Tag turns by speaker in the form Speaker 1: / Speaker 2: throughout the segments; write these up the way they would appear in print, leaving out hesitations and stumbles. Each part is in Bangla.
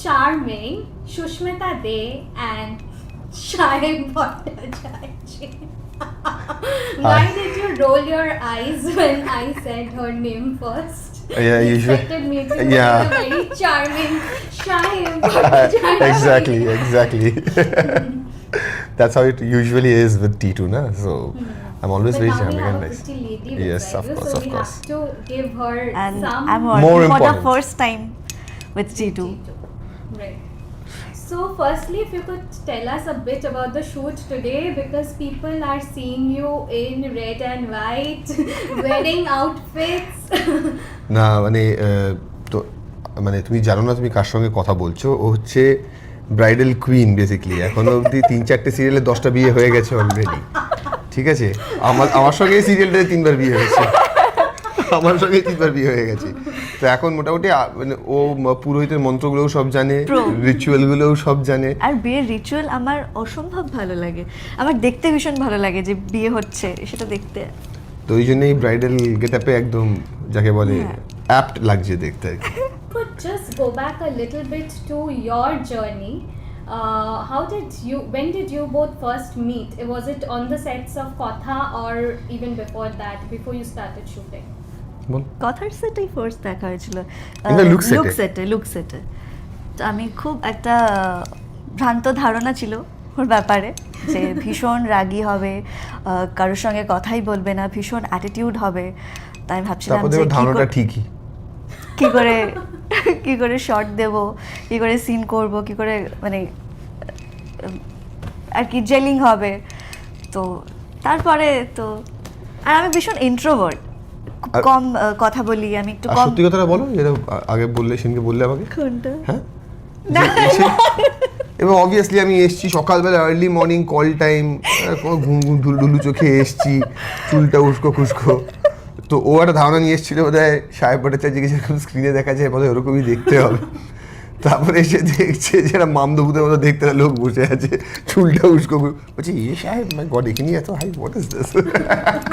Speaker 1: charming Shushmita De and Shahib Bhattacharya. Why did you roll your eyes when I said her name first?
Speaker 2: Yeah,
Speaker 1: you
Speaker 2: usually.
Speaker 1: expected me to be
Speaker 2: Yeah.
Speaker 1: a very charming Shahib Bhattacharya.
Speaker 2: exactly. That's how it usually is with T2, na? So I'm always
Speaker 1: But
Speaker 2: very
Speaker 1: now we
Speaker 2: charming
Speaker 1: have
Speaker 2: and
Speaker 1: a
Speaker 2: nice.
Speaker 1: pretty lady
Speaker 2: Yes,
Speaker 1: beside
Speaker 2: of
Speaker 1: you,
Speaker 2: course,
Speaker 1: so
Speaker 2: of
Speaker 1: we
Speaker 2: course.
Speaker 1: have to give her
Speaker 3: And
Speaker 1: some
Speaker 3: I'm
Speaker 2: More
Speaker 3: working for the
Speaker 2: important.
Speaker 3: first time with G2.
Speaker 1: Right. So firstly, if you could tell us a bit about the shoot today, because people are seeing you in red and white, wedding outfits.
Speaker 2: না মানে তো মানে তুমি জানো না তুমি কার সঙ্গে কথা বলছো, ও হচ্ছে ব্রাইডাল কুইন বেসিক্যালি। এখনো অবধি 3-4টে সিরিয়ালে 10টা বিয়ে হয়ে গেছে অলরেডি, ঠিক আছে? আমার সঙ্গে এই সিরিয়ালটাতে 3বার বিয়ে হয়েছে, আমার সঙ্গে 3বার বিয়ে হয়ে গেছে। তো এখন মোটামুটি মানে ও পুরোহিতের মন্ত্রগুলোও সব জানে, রিচুয়ালগুলোও সব জানে।
Speaker 3: আর বিয়ের রিচুয়াল আমার অসম্ভব ভালো লাগে, আমার দেখতে ভীষণ ভালো লাগে যে বিয়ে হচ্ছে সেটা দেখতে।
Speaker 2: তো ওই জন্যই ব্রাইডাল গেটআপে একদম যাকে বলে অ্যাপ্ট লাগছে দেখতে আর কি।
Speaker 1: Could just go back a little bit to your journey. When did you both first meet? Was it on the sets of Kotha or even before that, before you started shooting?
Speaker 2: বল।
Speaker 3: কথার সেটেই ফার্স্ট দেখা হয়েছিল,
Speaker 2: In the look set-এ?
Speaker 3: লুক সেটে। তো আমি খুব একটা ভ্রান্ত ধারণা ছিল ওর ব্যাপারে যে ভীষণ রাগী হবে, কারোর সঙ্গে কথাই বলবে না, ভীষণ অ্যাটিটিউড হবে। তাই আমি ভাবছিলাম
Speaker 2: তারপর
Speaker 3: যে
Speaker 2: দেখো ধারণাটা ঠিকই।
Speaker 3: কি করে শর্ট দেব, কি করে সিন করব, কি করে মানে আর কি জেলিং হবে। তো তারপরে তো আর আমি ভীষণ ইন্ট্রোভার্ট, কম কথা বলি, আমি একটু
Speaker 2: আর
Speaker 3: কম।
Speaker 2: সত্যি কথাটা বলো, যেটা আগে বললে সেদিনকে বললে আমাকে।
Speaker 3: কোনটা?
Speaker 2: হ্যাঁ এবং অবভিয়াসলি আমি এসছি সকালবেলা আর্লি মর্নিং কল টাইম, ঘুম ঢুলু চোখে এসছি, চুলটা উস্কো খুস্কো। তো ও একটা ধারণা নিয়ে এসেছিল বোধহয় সাহেব ভট্টাচার্যকে যেরকম স্ক্রিনে দেখা যায় বোধহয় ওরকমই দেখতে হবে। তারপরে এসে দেখছে যে একটা মামদভূতের মতো দেখতে একটা লোক বসে আছে, চুলটা উস্কো বলছি এ সাহেব মাই গড এখানে এত হাই হোয়াট ইজ দিস।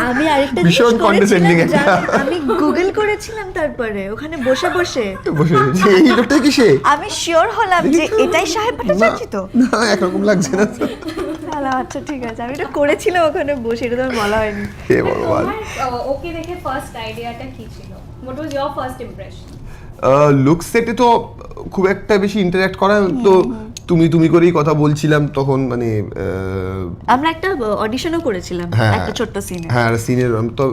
Speaker 3: আমি আরেকটা
Speaker 2: ভীষণ
Speaker 3: জিনিস
Speaker 2: condescending
Speaker 3: করেছিলাম,
Speaker 2: একটা।
Speaker 3: আমি গুগল করেছিলাম তারপরে ওখানে বসে বসে
Speaker 2: বসে যে এই লোকটা কি সে?
Speaker 3: আমি শিওর হলাম যে এটাই সাহেব ভট্টাচার্য তো।
Speaker 2: না একরকম লাগছে না তো।
Speaker 3: আচ্ছা ঠিক আছে, আমি এটা করেছিলাম ওখানে বসে, এটা তো আমার বলা হয়নি।
Speaker 2: হে ভগবান।
Speaker 1: ওকে দেখে ফার্স্ট আইডিয়াটা কি ছিল? What was your first impression?
Speaker 2: Look সেটে তো খুব একটা বেশি ইন্টারঅ্যাক্ট করা তো তুমি করেই কথা বলছিলাম তখন, মানে
Speaker 3: আমরা একটা অডিশনও করেছিলাম একটা ছোট্ট সিনে।
Speaker 2: হ্যাঁ সিনের তো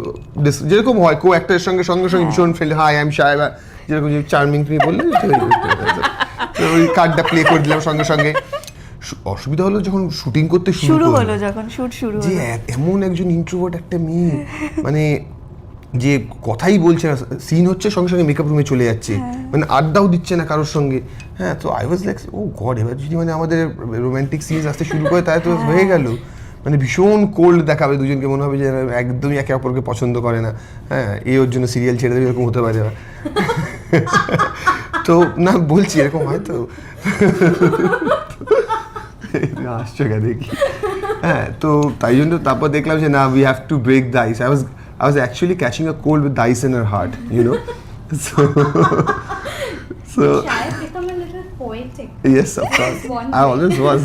Speaker 2: যেরকম হয় কো অ্যাক্টরের সঙ্গে সঙ্গে ভীষণ ফ্রেন্ড, হাই আই এম সাহেব, যেরকম যে চার্মিং তুমি বললে তো ওই কার্ডটা প্লে করে দিলাম সঙ্গে সঙ্গে। অসুবিধা হলো যখন শুটিং করতে
Speaker 3: শুরু হলো, যখন শুট শুরু
Speaker 2: যে
Speaker 3: হলো,
Speaker 2: এমন একজন ইন্ট্রোভার্ট একটা মেয়ে, মানে যে কথাই বলছে না, সিন হচ্ছে সঙ্গে সঙ্গে মেকআপ রুমে চলে যাচ্ছে, মানে আড্ডাও দিচ্ছে না কারোর সঙ্গে। হ্যাঁ তো I was like oh God, এবার যদি মানে আমাদের রোমান্টিক সিনস আসতে শুরু করে তাই তো হয়ে গেল। মানে ভীষণ কোল্ড দেখাবে দুজনকে, মনে হবে যে একদমই একে অপরকে পছন্দ করে না। হ্যাঁ এই ওর জন্য সিরিয়াল ছেড়ে দেবে, এরকম হতে পারে। তো না বলছি এরকম হয়তো আসছো কেন দেখি। হ্যাঁ তো তাই জন্য তারপর দেখলাম যে না we have to break the ice. I was actually catching a cold with the ice in her heart, you know. So
Speaker 1: Shahid become a little poetic.
Speaker 2: yes, of course.
Speaker 1: One
Speaker 2: I
Speaker 1: way.
Speaker 2: always was.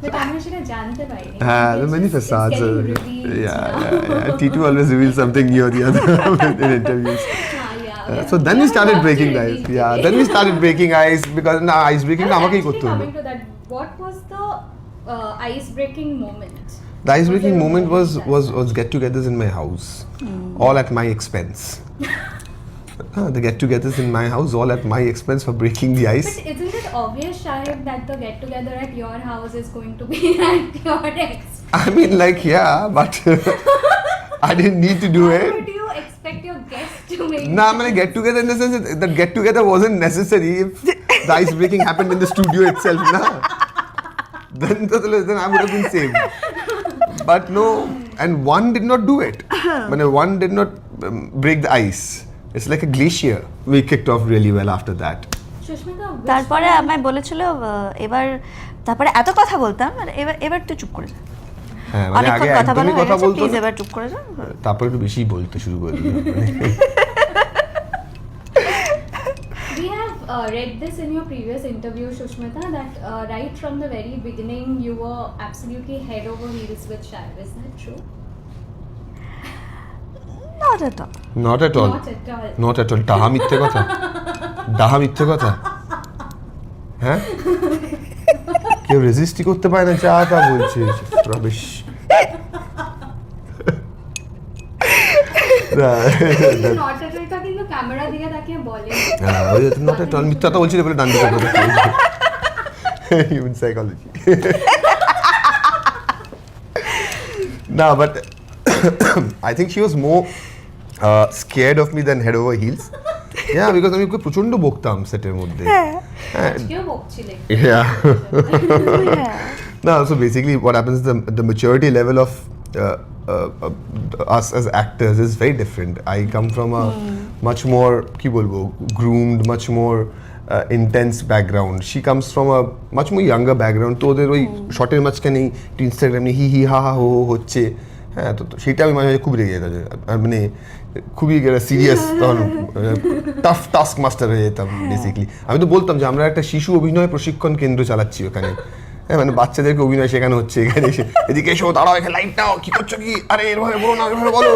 Speaker 1: But আমরা সেটা জানতে পারিনি।
Speaker 2: The many
Speaker 1: It's
Speaker 2: facades.
Speaker 1: getting revealed
Speaker 2: Yeah. T2 always reveals something new or the other in interviews.
Speaker 1: Yeah.
Speaker 2: So then we started breaking the ice. Yeah, then we started breaking ice because now ice breaking
Speaker 1: I was
Speaker 2: আমাকেই
Speaker 1: actually
Speaker 2: করতে হলো।
Speaker 1: coming to that. What was the ice breaking moment?
Speaker 2: The ice breaking
Speaker 1: Was there a
Speaker 2: moment
Speaker 1: moment
Speaker 2: was get-togethers in my house, all at my expense. The get-togethers in my house, all at my expense for breaking the ice.
Speaker 1: But isn't it obvious, Shahid, that the get together at your house is going to be at your expense?
Speaker 2: I mean, like, yeah, but I didn't need to do
Speaker 1: How
Speaker 2: it.
Speaker 1: would you expect your guests to make?
Speaker 2: Nah, I mean, get-together in the sense that get-together wasn't necessary if the ice breaking happened in the studio itself, nah. Then I would have been saved. But no, and one did not do it. But one did not break the ice. It's like a glacier. We kicked off really well after that.
Speaker 1: Sushmita, which
Speaker 3: তারপরে
Speaker 1: one-
Speaker 3: আমায় বলেছিল এবার, তারপরে এত কথা বলতাম, আর এবার তুই চুপ করে যা,
Speaker 2: হ্যাঁ মানে আগে
Speaker 3: অনেকক্ষণ কথা বলা
Speaker 2: একদমই
Speaker 3: হয়ে
Speaker 2: কথা
Speaker 3: গেছে,
Speaker 2: বলতো
Speaker 3: প্লিজ
Speaker 2: না।
Speaker 3: এবার চুপ করে যা।
Speaker 2: তারপর একটু বেশি বলতে শুরু করে দিল।
Speaker 1: we have read this in your previous interview, Shushmita, that right from the very beginning you were absolutely head over heels with Shaib. Is that true?
Speaker 3: Not at all.
Speaker 2: Not at all
Speaker 1: Not at all.
Speaker 2: Not at all ডাহা মিথ্যে কথা ডাহা মিথ্যে কথা হ্যাঁ কেউ রেজিস্টই করতে পারে না যা তা বলছে রবিশ
Speaker 1: কিন্তু not at all টা কিন্তু ক্যামেরা দিকে তাকিয়ে বলে
Speaker 2: নট এট অল মিথ্যা কথা বলছি বলে ডান দিকে হিউম্যান সাইকোলজি না but I think she was more scared of me than head over heels. Yeah, because আমি প্রচন্ড বকতাম সেটের মধ্যে
Speaker 1: কেউ বকছিলে
Speaker 2: Yeah.
Speaker 3: Yeah.
Speaker 2: No, so basically what happens is the maturity level of us as actors is very different. I come from a much more কি বলবো groomed, much more intense background. She comes from a much more younger background. তো ওদের ওই শর্টের মাঝখানেই ইনস্টাগ্রামে হি হি হা হা হো হো হচ্ছে হ্যাঁ তো সেটা আমি মাঝে মাঝে খুব রেগে যেতাম মানে খুবই সিরিয়াস তখন টাফ টাস্ক মাস্টার হয়ে যেতাম বেসিক্যালি আমি তো বলতাম যে আমরা একটা শিশু অভিনয় প্রশিক্ষণ কেন্দ্র চালাচ্ছি ওখানে হ্যাঁ মানে বাচ্চাদেরকে অভিনয় শেখানো হচ্ছে এখানে এসে এদিকে এসো দাঁড়াও এখানে লাইট নাও কি করছো কি আরে এরভাবে বলো না এরভাবে বলো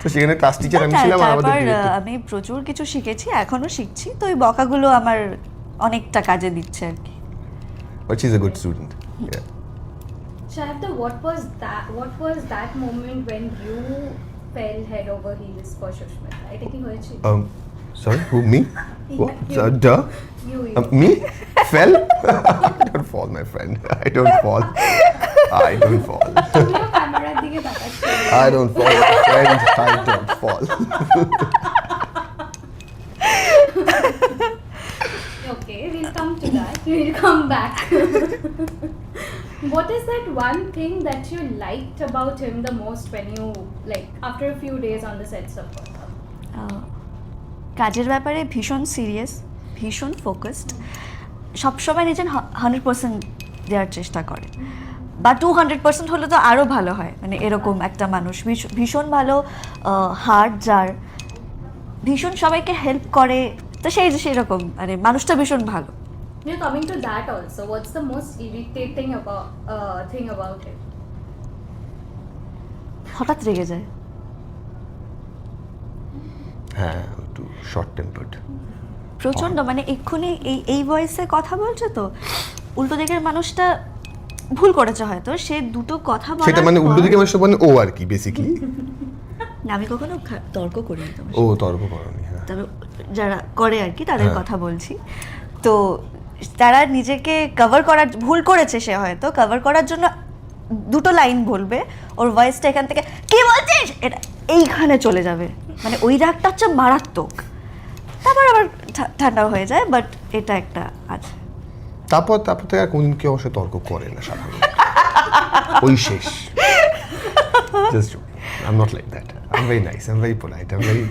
Speaker 2: তো সেখানে ক্লাস টিচার আমি ছিলাম আর আমাদের
Speaker 3: তারপর আমি প্রচুর কিছু শিখেছি এখনো শিখছি তো এই বকাগুলো আমার অনেকটা কাজে দিচ্ছে আর কি
Speaker 2: but she is a good student
Speaker 1: Sharda, what was that moment when you fell head over heels for Shushmita? I think হয়েছে
Speaker 2: sorry who me what
Speaker 1: You.
Speaker 2: duh
Speaker 1: You.
Speaker 2: me fell I don't fall my friend I don't fall I don't fall
Speaker 1: তুমিও ক্যামেরার দিকে তাকাচ্ছিলে
Speaker 2: I don't fall my friend I don't fall
Speaker 1: Okay, we'll come to that. We'll come back. What is that one thing that you liked about him the most when you, like, after a few days on the sets of Kotha?
Speaker 3: কাজের ব্যাপারে ভীষণ সিরিয়াস ভীষণ ফোকাসড সবসময় নিজের 100% দেওয়ার চেষ্টা করে বা 200% হলে তো আরও ভালো হয় মানে এরকম একটা মানুষ ভীষণ ভালো হার্ট যার ভীষণ সবাইকে হেল্প করে তো সেই রকম মানে মানুষটা ভীষণ ভালো
Speaker 1: We're coming to that also. What's the most irritating thing about him?
Speaker 3: হঠাৎ রেগে যায়
Speaker 2: হ্যাঁ একটু শর্ট টেম্পার্ড
Speaker 3: প্রচণ্ড মানে এক্ষুনি এই ভয়েসে কথা বলছে তো উল্টো দিকের মানুষটা ভুল করেছে হয়তো সে দুটো কথা বলার
Speaker 2: সেটা মানে উল্টো
Speaker 3: পর-
Speaker 2: দিকে মানুষ মানে ও আর কি বেসিক্যালি
Speaker 3: না, আমি কখনো তর্ক করি না তোমার
Speaker 2: ও
Speaker 3: সাথে।
Speaker 2: তর্ক করনি হ্যাঁ
Speaker 3: তবে যারা করে আর কি তাদের
Speaker 2: হ্যাঁ।
Speaker 3: কথা বলছি তো তারা নিজেকে কভার করার ভুল করেছে সে হয়তো কভার করার জন্য দুটো লাইন বলবে ওর ভয়েসটা এখান থেকে কি বলছিস এটা এইখানে চলে যাবে মানে ওই রাগটা হচ্ছে মারাত্মক তারপর আবার ঠান্ডা হয়ে যায় বাট এটা একটা আছে
Speaker 2: তারপর থেকে আর কোনদিন কেউ অবশ্য তর্ক করে না সাধারণত ওই শেষ just I am not like that I am very nice I am very polite I am very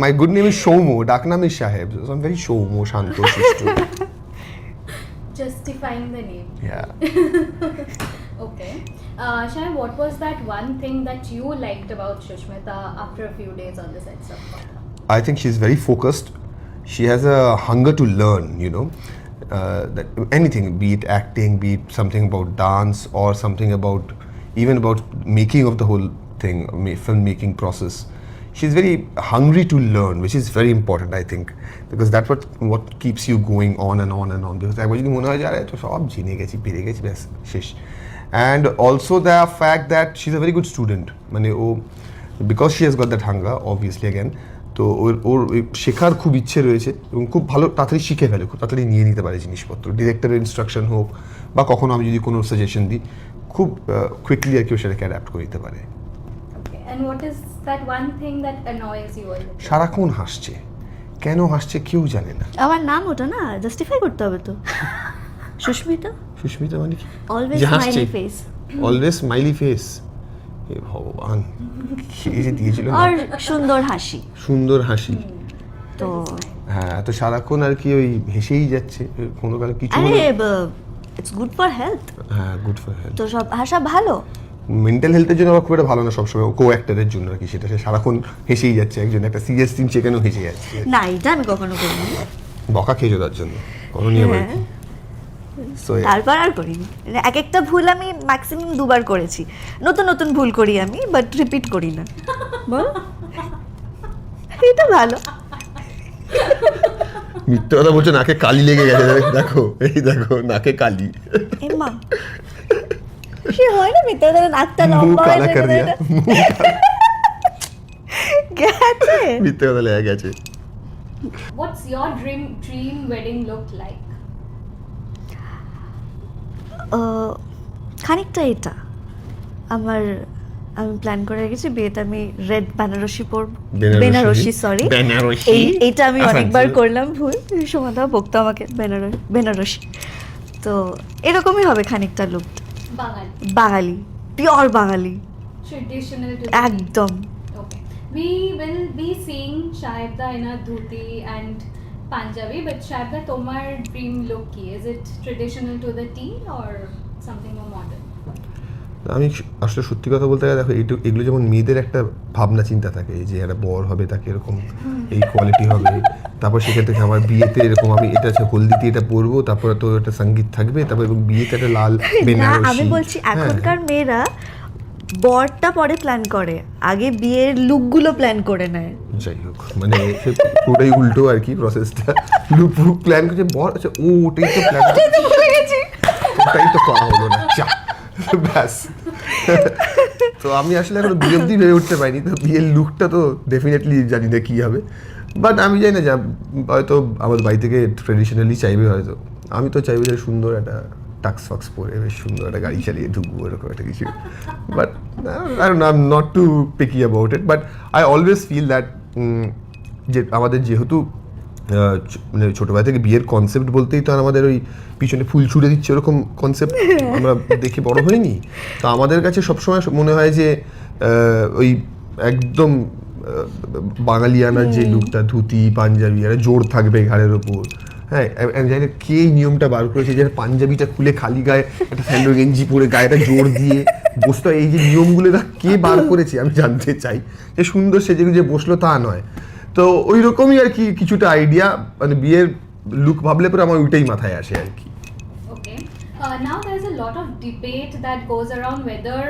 Speaker 2: my good name is Soumya ডাক নাম is Saheb so I am very Soumya শান্ত শিষ্ট
Speaker 1: Justifying the name.
Speaker 2: Yeah.
Speaker 1: Okay. Shai, what was that one thing that you liked about Shushmita after a few days on the sets of Kotha?
Speaker 2: I think she's very focused. She has a hunger to learn, you know, that anything, be it acting, be it something about dance or something about even about making of the whole thing, filmmaking process. She's very hungry to learn, which is very important, I think, because that's what keeps you going on and on and on. Because একবার যদি মনে হয় যে আরে তো সব জেনে গেছি পেরে গেছি ব্যাস শেষ and also the fact that she's a very good student মানে ও because she has got that hunger obviously again তো ওর শেখার খুব ইচ্ছে রয়েছে এবং খুব ভালো তাড়াতাড়ি শিখে ফেলে খুব তাড়াতাড়ি নিয়ে নিতে পারে জিনিসপত্র ডিরেক্টরের ইনস্ট্রাকশন হোক বা কখনো আমি যদি কোনো সাজেশন দিই খুব কুইকলি আর কি ও সেটাকে অ্যাডাপ্ট করে দিতে পারে
Speaker 1: Okay. And what is that one thing that annoys you a little?
Speaker 2: সারাক্ষণ হাসছে কেন হাসছে কেউ জানে না
Speaker 3: আমার নাম ওটা না জাস্টিফাই করতে হবে তো সুস্মিতা
Speaker 2: সুস্মিতা মানে কি
Speaker 3: অলওয়েজ
Speaker 2: যে হাসছে
Speaker 3: smiley face
Speaker 2: always smiley face হে ভগবান কি যে দিয়েছিল না
Speaker 3: আর সুন্দর হাসি
Speaker 2: সুন্দর হাসি
Speaker 3: তো
Speaker 2: হ্যাঁ তো সারাক্ষণ আর কি ওই হেসেই যাচ্ছে কোনো কালে কিছু
Speaker 3: আরে
Speaker 2: হলে
Speaker 3: ইটস গুড ফর হেলথ
Speaker 2: হ্যাঁ গুড ফর হেলথ
Speaker 3: তো সব হাসা ভালো
Speaker 2: মেন্টাল হেলথের জন্য আবার খুব একটা ভালো না সবসময় কো অ্যাক্টরের জন্য আর কি, সেটা সে সারাক্ষণ হেসেই যাচ্ছে, একজন একটা সিরিয়াস সিন সেখানেও হেসে যাচ্ছে,
Speaker 3: না এটা আমি কখনো করিনি,
Speaker 2: বকা খেয়েছো তার জন্য করণীয় আর কি। So,
Speaker 3: তারপর আর করিনি, মানে এক একটা ভুল আমি ম্যাক্সিমাম 2বার করেছি, নতুন নতুন ভুল করি আমি, বাট রিপিট করি না। বল এটা ভালো।
Speaker 2: মিথ্যে কথা বলছো, নাকে কালি লেগে গেছে, দেখো এই দেখো নাকে কালি,
Speaker 3: এ মা, সে হয় না মিথ্যে কথা, নাকটা
Speaker 2: মুখ
Speaker 3: লম্বা হয়ে
Speaker 2: কালা কর দিয়া,
Speaker 3: গেছে।
Speaker 2: মিথ্যে কথা লেগে গেছে।
Speaker 1: What's your dream wedding look like?
Speaker 3: খানিকটা এটা আমি প্ল্যান করে রেখেছি, বিয়েতে আমি রেড বেনারসি পরব, বেনারসি সরি, এইটা আমি অনেকবার করলাম ভুল, সুমনদা বকতো আমাকে, বেনারসি। তো এরকমই হবে খানিকটা look,
Speaker 1: Bangali.
Speaker 3: Bangali, pure Bangali
Speaker 1: Traditional to the
Speaker 3: একদম।
Speaker 1: Okay. We will be seeing Shaibda in a dhuti and Punjabi, but Shaibda, tomar dream look ki? Is it traditional to the T or something more modern?
Speaker 2: আমি আসলে সত্যি কথা বলতে গেলে দেখো, এগুলো যেমন মেয়েদের একটা ভাবনা চিন্তা থাকে যে একটা বর হবে তাকে এরকম এই কোয়ালিটি হবে, তারপর সেখান থেকে আমার বিয়েতে এরকম আমি এটা আছে হলদিতে এটা পরবো, তারপরে তো একটা সঙ্গীত থাকবে, তারপর বিয়েতে একটা লাল
Speaker 3: না
Speaker 2: বেনারসি।
Speaker 3: আমি বলছি
Speaker 2: হ্যাঁ।
Speaker 3: এখনকার মেয়েরা বরটা পরে প্ল্যান করে, আগে বিয়ের লুকগুলো প্ল্যান করে নেয়।
Speaker 2: যাই হোক, মানে সে পুরোটাই উল্টো আর কি প্রসেসটা, লুক প্ল্যান করছে বর, আচ্ছা ও ওটাই তো প্ল্যান, ওটাই তো করা হলো না, যা ব্যাস। তো আমি আসলে এখন বিয়ে অব্দি ভেবে উঠতে পারিনি, তো বিয়ের লুকটা তো ডেফিনেটলি জানি না কী হবে, বাট আমি জানি না যে হয়তো আমার বাড়ি থেকে ট্রেডিশনালি চাইবে, হয়তো আমি তো চাইবো যে সুন্দর একটা টাক্স ফাক্স পরে বেশ সুন্দর একটা গাড়ি চালিয়ে ঢুকবো এরকম একটা কিছু, but I am not too picky about it, but I always feel that যে আমাদের যেহেতু মানে ছোটোবেলা থেকে বিয়ের কনসেপ্ট বলতেই তো আর আমাদের ওই পিছনে ফুল ছুড়ে দিচ্ছে ওরকম কনসেপ্ট আমরা দেখে বড় হইনি, তো আমাদের কাছে সবসময় মনে হয় যে ওই একদম বাঙালিয়ানার যে লুকটা, ধুতি পাঞ্জাবি একটা জোর থাকবে ঘাড়ের ওপর, হ্যাঁ জানি না কে এই নিয়মটা বার করেছে যে পাঞ্জাবিটা খুলে খালি গায়ে একটা স্যান্ডো গেঞ্জি পরে গায়েটা জোর দিয়ে বসতে, এই যে নিয়মগুলো কে বার করেছে আমি জানতে চাই, যে সুন্দর সেজে যে বসলো তা নয়, তো ওই রকমই আর কি কিছুটা আইডিয়া, মানে বিয়ের লুক ভাবলে পরে আমার ওইটাই মাথায় আসে আর কি।
Speaker 1: Okay. Now there's a lot of debate that goes around whether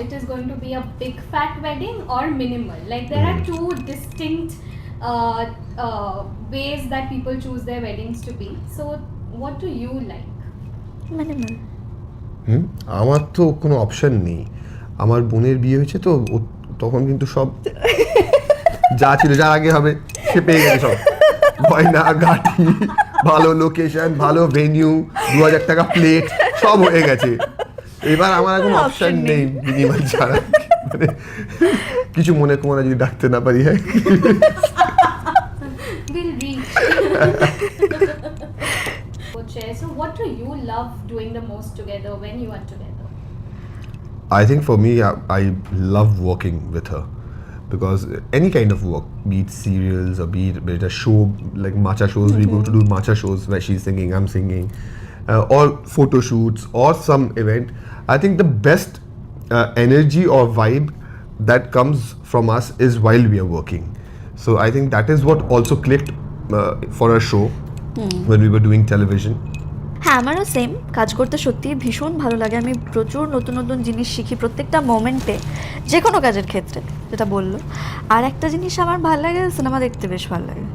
Speaker 1: it is going to be a big fat wedding or minimal. Like there are two distinct ways that people choose their weddings to be. So what do you like?
Speaker 3: মানে
Speaker 2: আমার তো কোনো অপশন নেই, আমার বোনের বিয়ে হয়েছে তো তখন কিন্তু সব যা ছিল যা আগে হবে সে পেয়ে গেছে সব, গয়না গাঠি, ভালো লোকেশন, ভালো ভেনিউ, 2000 টাকা প্লেট সব হয়ে গেছে, এবার আমার এখন অপশন নেই মিনিমাল ছাড়া, মানে কিছু মনে কমনা যদি ডাকতে না পারি। হ্যাঁ
Speaker 1: We'll reach. So what do you love doing the most together when you are together?
Speaker 2: I think for me, I love working with her, because any kind of work, be it serials or be it a show like matcha shows, we go to do matcha shows where she's singing, I'm singing, or photo shoots or some event. I think the best energy or vibe that comes from us is while we are working. So I think that is what also clicked for our show when we were doing television.
Speaker 3: হ্যাঁ আমারও সেম, কাজ করতে সত্যিই ভীষণ ভালো লাগে, আমি প্রচুর নতুন নতুন জিনিস শিখি প্রত্যেকটা মোমেন্টে, যে কোনো কাজের ক্ষেত্রে যেটা বললো। আর একটা জিনিস আমার ভালো লাগে, সিনেমা দেখতে বেশ ভালো লাগে,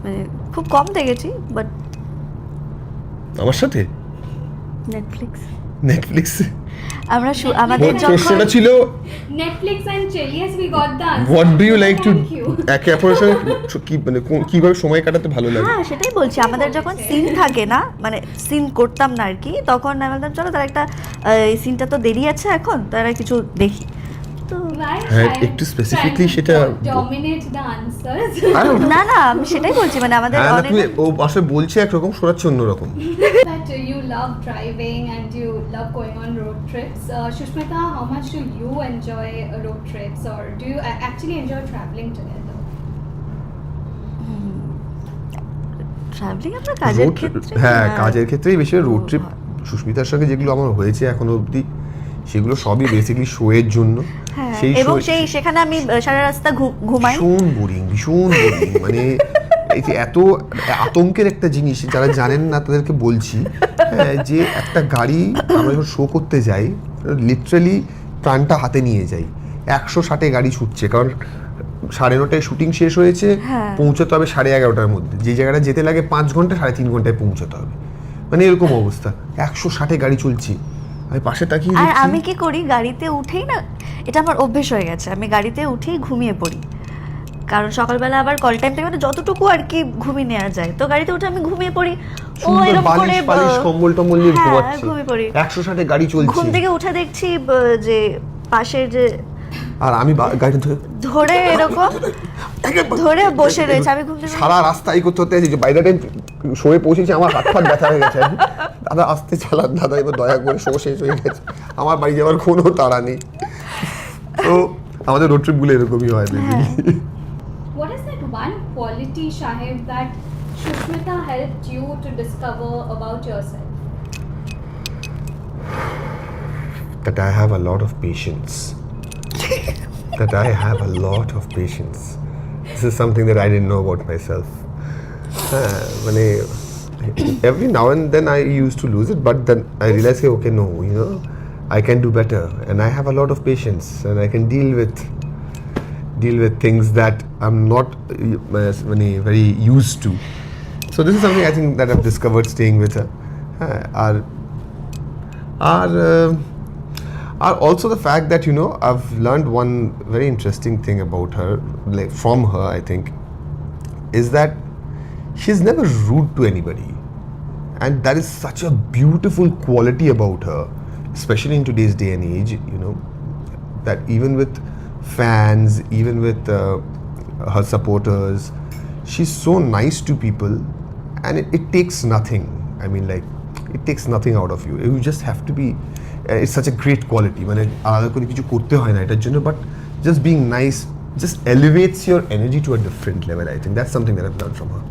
Speaker 3: মানে খুব কম দেখেছি বাট
Speaker 2: আমার সাথে
Speaker 3: নেটফ্লিক্স আমরা আমাদের
Speaker 2: প্রশ্নটা ছিল
Speaker 1: Netflix and chill. Yes, we got the answer.
Speaker 2: what do you like to
Speaker 1: Thank you.
Speaker 2: একে অপরের সঙ্গে কি মানে কিভাবে সময় কাটাতে ভালো লাগে?
Speaker 3: হ্যাঁ সেটাই বলছি, আমাদের যখন সিন থাকে না, মানে সিন করতাম না আর কি, তখন আমি বলতাম চলো তার একটা এই সিনটা তো দেরি আছে এখন, তারা কিছু দেখি, তো
Speaker 1: Why
Speaker 2: হ্যাঁ,
Speaker 1: Shahid
Speaker 2: একটু specifically
Speaker 1: trying to
Speaker 2: সেটা
Speaker 1: dominate the answers.
Speaker 3: না না আমি সেটাই বলছি, মানে আমাদের
Speaker 2: হ্যাঁ, না,
Speaker 3: অনেক
Speaker 2: তুমি ও আসলে বলছে একরকম শোনাচ্ছে অন্যরকম।
Speaker 1: That you love driving and you love going on road trips. Shushmita, how much do you enjoy road trips, or do you actually enjoy traveling together?
Speaker 3: Travelling আমরা কাজের
Speaker 2: Road trip-
Speaker 3: ক্ষেত্রে
Speaker 2: হ্যাঁ কাজের ক্ষেত্রেই বেশি রোড ট্রিপ সুস্মিতার সঙ্গে যেগুলো আমার হয়েছে এখনো অবধি সেগুলো সবই বেসিক্যালি শো এর জন্য।
Speaker 3: হ্যাঁ,
Speaker 2: সেই
Speaker 3: এবং
Speaker 2: show-
Speaker 3: সেখানে আমি সারা রাস্তা ঘুমাই।
Speaker 2: ভীষণ বোরিং মানে এই যে এত আতঙ্কের একটা জিনিস, যারা জানেন না তাদেরকে বলছি, হ্যাঁ, যে একটা গাড়ি আমরা যখন শো করতে যাই লিটারালি প্রাণটা হাতে নিয়ে যাই। 160-এ গাড়ি ছুটছে, কারণ 9:30 শুটিং শেষ হয়েছে,
Speaker 3: হ্যাঁ।
Speaker 2: পৌঁছতে হবে 11:30-টার মধ্যে। যে জায়গাটা যেতে লাগে 5 ঘন্টা, 3.5 ঘন্টায় পৌঁছতে হবে, মানে এরকম অবস্থা। 160-এ গাড়ি চলছে, আমি পাশে তাকিয়ে
Speaker 3: আর
Speaker 2: দেখছি।
Speaker 3: আমি কি করি, গাড়িতে উঠেই না, এটা আমার অভ্যেস হয়ে গেছে, আমি গাড়িতে উঠেই ঘুমিয়ে পড়ি, কারণ সকালবেলা আবার কল টাইম থেকে মানে যতটুকু আর কি ঘুমিয়ে নেওয়া যায়, তো গাড়িতে উঠে আমি ঘুমিয়ে পড়ি। ও
Speaker 2: সুন্দর
Speaker 3: এরকম করে
Speaker 2: বালিশ বালিশ কম্বল টম্বল নিয়ে
Speaker 3: হ্যাঁ,
Speaker 2: ঘুমাচ্ছে,
Speaker 3: ঘুমিয়ে পড়ি।
Speaker 2: 160-এ গাড়ি চলছে,
Speaker 3: ঘুম থেকে উঠে দেখছি যে পাশের যে
Speaker 2: আর আমি গাড়ি
Speaker 3: ধরে এরকম ধরে বসে রয়েছে, আমি ঘুম থেকে
Speaker 2: সারা রাস্তায় করতে হতে আছে। যে বাইরে টাইম শোয়ে পৌঁছেছি, আমার হাত ফাত ব্যথা হয়ে গেছে। দাদা আসতে চালান দাদা, এবার দয়া করে শো শেষ হয়ে গেছে, আমার বাড়ি যাওয়ার কোনো তাড়া নেই। তো আমাদের রোড ট্রিপগুলো এরকমই হয় basically.
Speaker 1: What is that one quality, Shahid, that Shushmita helped you to discover about yourself?
Speaker 2: That I have a lot of patience. That I have a lot of patience. This is something that I didn't know about myself. মানে every now and then I used to lose it, but then I realized, okay, no, you know, I can do better, and I have a lot of patience, and I can deal with things that I'm not very used to. So this is something I think that I've discovered staying with her. Are also the fact that, you know, I've learned one very interesting thing about her, like from her, I think, is that she's never rude to anybody, and that is such a beautiful quality about her, especially in today's day and age. You know, that even with fans, even with her supporters, she's so nice to people, and it takes nothing. I mean, like, it takes nothing out of you. You just have to be. It's such a great quality. মানে আলাদা করে কিছু করতে হয় না এটার জন্য, but just being nice just elevates your energy to a different level. I think that's something that I've learned from her.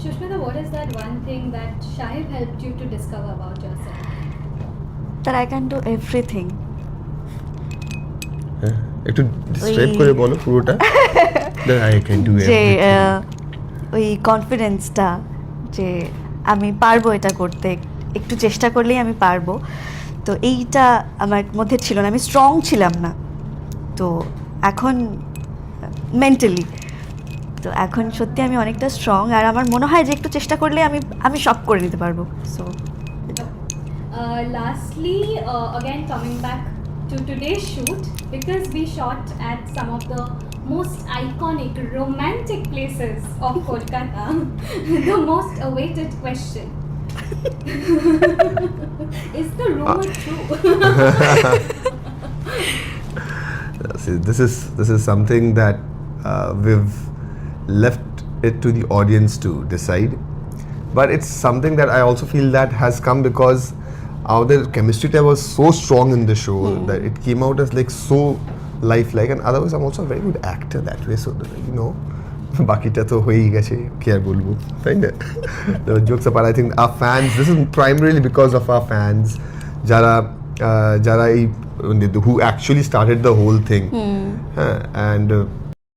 Speaker 1: Shushmita, what is that one thing that Shahid helped you to discover about yourself?
Speaker 3: that I can do everything.
Speaker 2: একটু ডিসক্রাইব করে বলো পুরোটা। That I can do
Speaker 3: যে
Speaker 2: everything.
Speaker 3: ওই কনফিডেন্সটা, যে আমি পারবো এটা করতে, একটু চেষ্টা করলেই আমি পারবো, তো এইটা আমার মধ্যে ছিল না, আমি স্ট্রং ছিলাম না। তো এখন মেন্টালি, তো এখন সত্যি আমি অনেকটা স্ট্রং, আর আমার মনে হয় যে একটু চেষ্টা করলে আমি সব করে নিতে পারবো। So
Speaker 1: Lastly, again coming back to today's shoot, because we shot at some of the most iconic romantic places of Kolkata, the most awaited question. Is the rumor true?
Speaker 2: See, this is something that we've left it to the audience to decide, but it's something that I also feel that has come because our chemistry was so strong in the show that it came out as like so lifelike, and otherwise I'm also a very good actor that way, so you know, বাকিটা তো হয়েই গেছে, কি আর বলবো, তাই না? The jokes apart, I think our fans, this is primarily because of our fans, যারা who actually started the whole thing, and